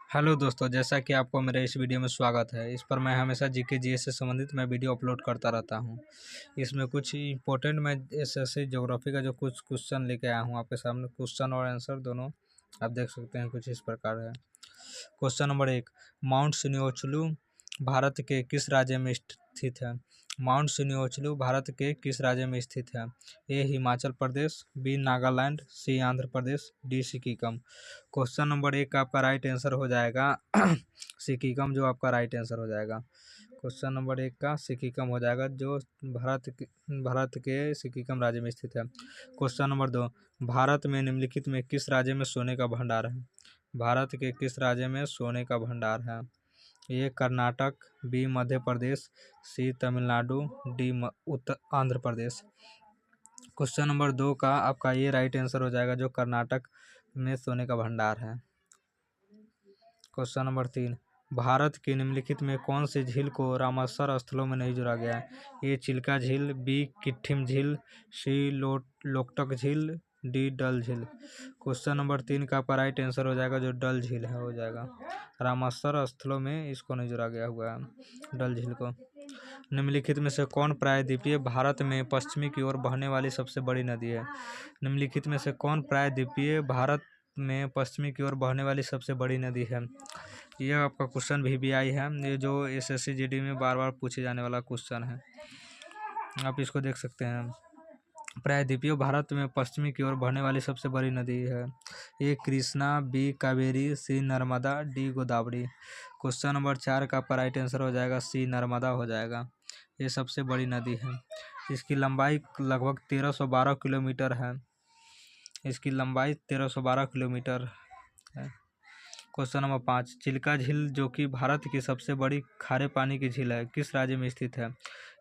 Hello दोस्तों, जैसा कि आपको मेरे इस वीडियो में स्वागत है। इस पर मैं हमेशा जीके जीएस से संबंधित मैं वीडियो अपलोड करता रहता हूं। इसमें कुछ इंपॉर्टेंट मैं एसएससी ज्योग्राफी का जो कुछ क्वेश्चन लेके आया हूं आपके सामने। क्वेश्चन और आंसर दोनों आप देख सकते हैं, कुछ इस प्रकार है। क्वेश्चन नंबर 1, माउंट सिनियोचलू भारत के किस राज्य में स्थित है? माउंट सिनियोचलू भारत के किस राज्य में स्थित है? ए हिमाचल प्रदेश, बी नागालैंड, सी Andhra Pradesh, D Sikkim. Question number 1 का आपका राइट आंसर हो जाएगा सिक्किम, जो आपका राइट आंसर हो जाएगा। क्वेश्चन नंबर 1 का सिक्किम हो जाएगा, जो भारत के सिक्किम राज्य में स्थित है। क्वेश्चन नंबर 2, भारत में निम्नलिखित में किस राज्य में सोने का भंडार है? भारत के किस राज्य में सोने का भंडार है? ए कर्नाटक, बी मध्य प्रदेश, सी तमिलनाडु, डी उत्तर आंध्र प्रदेश। क्वेश्चन नंबर 2 का आपका ये राइट आंसर हो जाएगा, जो कर्नाटक में सोने का भंडार है। क्वेश्चन नंबर 3, भारत की निम्नलिखित में कौन सी झील को रामसर स्थलों में नहीं जोड़ा गया है? ए चिल्का झील, बी किट्ठिम झील, सी लोकटक झील, डी डल झील। क्वेश्चन नंबर 3 का आपका राइट आंसर हो जाएगा, जो डल झील है हो जाएगा। रामसर स्थलों में इसको नहीं जोड़ा गया हुआ है, डल झील को। निम्नलिखित में से कौन प्रायद्वीपीय भारत में पश्चिमी की ओर बहने वाली सबसे बड़ी नदी है? निम्नलिखित में से कौन प्रायद्वीपीय भारत में पश्चिमी की ओर बहने वाली सबसे बड़ी नदी है? यह आपका क्वेश्चन VBI है, ये जो SSC GD में बार बार पूछे जाने वाला क्वेश्चन है। आप इसको देख सकते हैं। प्रायद्वीपीय भारत में पश्चिमी की ओर बहने वाली सबसे बड़ी नदी है। A Krishna, B Kaveri, C Narmada, D Godavari. Question number 4 का आपका राइट आंसर हो जाएगा, सी नर्मदा हो जाएगा। ये सबसे बड़ी नदी है। इसकी लंबाई लगभग 1312 किलोमीटर है। इसकी लंबाई 1312 किलोमीटर है। क्वेश्चन नंबर 5, चिल्का झील जो कि भारत की सबसे बड़ी खारे पानी की झील है, किस राज्य में स्थित है?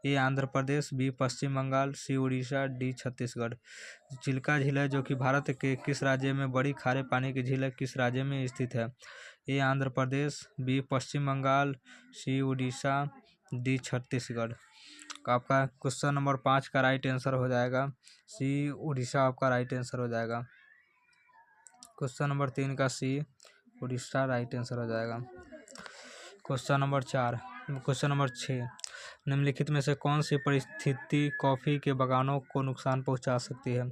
ए आंध्र प्रदेश, बी पश्चिम बंगाल, सी उड़ीसा, डी छत्तीसगढ़। चिल्का झील है जो कि भारत के किस राज्य में बड़ी खारे पानी की झील है, किस राज्य में स्थित है? ए आंध्र प्रदेश, बी पश्चिम बंगाल, सी उड़ीसा, डी छत्तीसगढ़। आपका क्वेश्चन नंबर 5 का राइट आंसर हो जाएगा, सी उड़ीसा आपका राइट आंसर हो जाएगा। क्वेश्चन नंबर 3 का सी उड़ीसा राइट आंसर हो जाएगा। क्वेश्चन नंबर 6, निम्नलिखित में से कौन सी परिस्थिति कॉफ़ी के बागानों को नुकसान पहुंचा सकती है?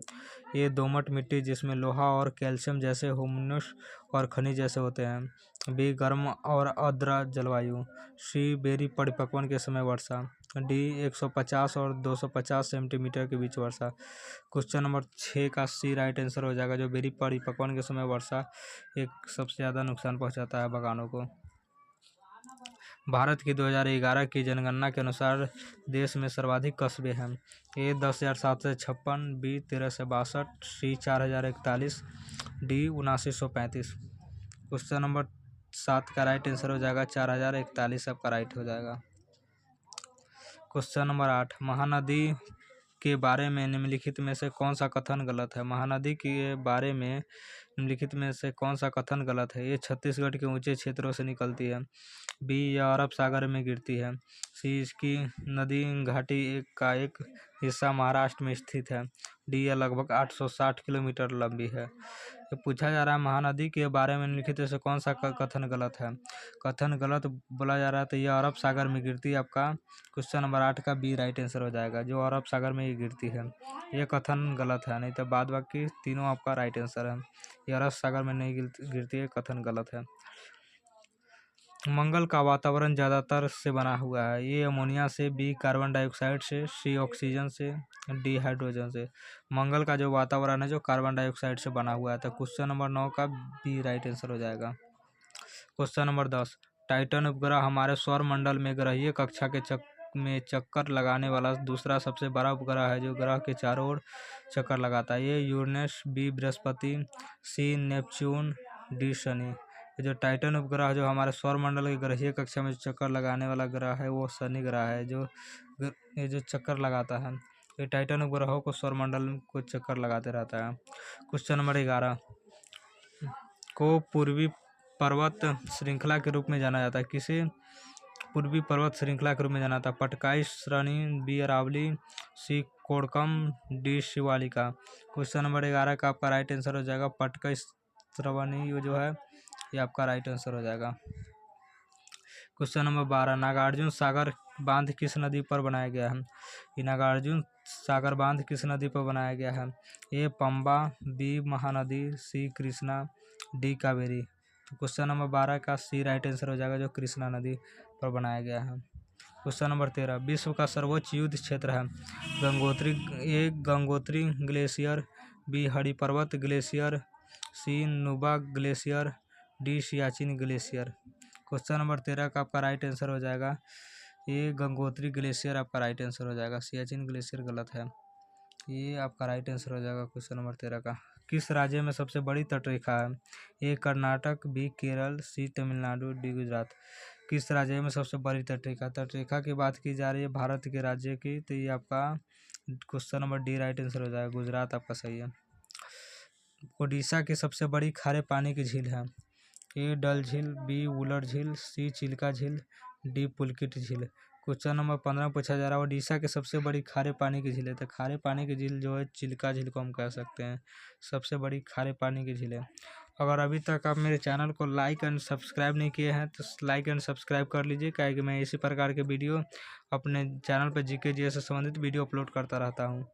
ये दोमट मिट्टी जिसमें लोहा और कैल्शियम जैसे ह्यूमस और खनिज जैसे होते हैं। बी गर्म और आर्द्र जलवायु, सी बेरी परिपक्वन के समय वर्षा, डी 150 और 250 सेंटीमीटर के बीच वर्षा। क्वेश्चन नंबर 6 का सी राइट आंसर हो जाएगा, जो बेरी परिपक्वन के समय वर्षा एक सबसे ज़्यादा नुकसान पहुंचाता है बागानों को। भारत की 2011 की जनगणना के अनुसार देश में सर्वाधिक कस्बे हैं। ए 10,756, बी 1362, सी 4,041, डी 7935। क्वेश्चन नंबर 7 का राइट आंसर हो जाएगा 4,041 आपका राइट हो जाएगा। क्वेश्चन नंबर 8, महानदी के बारे में निम्नलिखित में से कौन सा कथन गलत है? महानदी के बारे में निम्नलिखित में से कौन सा कथन गलत है? ये छत्तीसगढ़ के ऊंचे क्षेत्रों से निकलती है, बी यह अरब सागर में गिरती है, सी इसकी नदी घाटी का एक हिस्सा महाराष्ट्र में स्थित है, डी यह लगभग 860 किलोमीटर लंबी है। ये पूछा जा रहा है महानदी के बारे में निम्नलिखित में से कौन सा कथन गलत है? कथन गलत बोला जा रहा है तो यह अरब सागर में गिरती है। आपका क्वेश्चन नंबर 8 का बी राइट आंसर हो जाएगा, जो अरब सागर में ये गिरती है। ये कथन गलत है, नहीं तो बाद बाकी तीनों आपका राइट आंसर है। ये अरब सागर में नहीं गिरती है, कथन गलत है। मंगल का वातावरण ज़्यादातर से बना हुआ है। ए अमोनिया से, बी कार्बन डाइऑक्साइड से, सी ऑक्सीजन से, डी हाइड्रोजन से। मंगल का जो वातावरण है जो कार्बन डाइऑक्साइड से बना हुआ है, तो क्वेश्चन नंबर 9 का बी राइट आंसर हो जाएगा। क्वेश्चन नंबर 10, टाइटन उपग्रह हमारे सौर मंडल में ग्रहीय कक्षा के चक्कर लगाने वाला दूसरा सबसे बड़ा उपग्रह है, जो ग्रह के चारों ओर चक्कर लगाता है। ये Uranus, B Brihaspati, C Neptune, D Shani. ये जो टाइटन उपग्रह जो हमारे सौर मंडल के ग्रहीय कक्षा में चक्कर लगाने वाला ग्रह है, वो शनि ग्रह है, ये जो चक्कर लगाता है। ये टाइटन उपग्रहों को सौर मंडल को चक्कर लगाते रहता है। क्वेश्चन नंबर 11 को पूर्वी पर्वत श्रृंखला के रूप में जाना जाता है। किसे पूर्वी पर्वत श्रृंखला के रूप में जाना जाता है? पटकाई श्रेणी, बी अरावली, सी कोड़कम, डी शिवालिका। क्वेश्चन नंबर 11 का आपका राइट आंसर हो जाएगा पटकाई श्रेणी, जो है ये आपका राइट आंसर हो जाएगा। क्वेश्चन नंबर 12, नागार्जुन सागर बांध किस नदी पर बनाया गया है? ये नागार्जुन सागर बांध किस नदी पर बनाया गया है? ए पंबा, बी महानदी, सी कृष्णा, डी कावेरी। तो क्वेश्चन नंबर 12 का सी राइट आंसर हो जाएगा, जो कृष्णा नदी पर बनाया गया है। क्वेश्चन नंबर 13, विश्व का सर्वोच्च युद्ध क्षेत्र है? Gangotri, A Gangotri glacier, B Hariparvat glacier, C Nuba glacier, D Siachen glacier. Question number 13 का आपका राइट आंसर हो जाएगा ये गंगोत्री ग्लेशियर आपका राइट आंसर हो जाएगा। सियाचिन ग्लेशियर गलत है, ये आपका राइट आंसर हो जाएगा क्वेश्चन नंबर 13 का। किस राज्य में सबसे बड़ी तटरेखा है? ए कर्नाटक, बी केरल, सी तमिलनाडु, डी गुजरात। किस राज्य में सबसे बड़ी तटरेखा? तटरेखा की बात की जा रही है भारत के राज्य की, तो ये आपका question number D right answer हो जाएगा, गुजरात आपका सही है। ओडिशा की सबसे बड़ी खारे पानी की झील है? ए डल झील, बी वुलर झील, सी चिल्का झील, डी पुलकित झील। क्वेश्चन नंबर 15 पूछा जा रहा है ओडिशा की सबसे बड़ी खारे पानी की झील है, तो खारे पानी की झील जो है चिल्का झील को हम कह सकते हैं, सबसे बड़ी खारे पानी की झील है। अगर अभी तक आप मेरे चैनल को लाइक एंड सब्सक्राइब नहीं किए हैं तो लाइक एंड सब्सक्राइब कर लीजिए, क्या कि मैं इसी प्रकार के वीडियो अपने चैनल पर जीके जीएस से संबंधित वीडियो अपलोड करता रहता हूँ।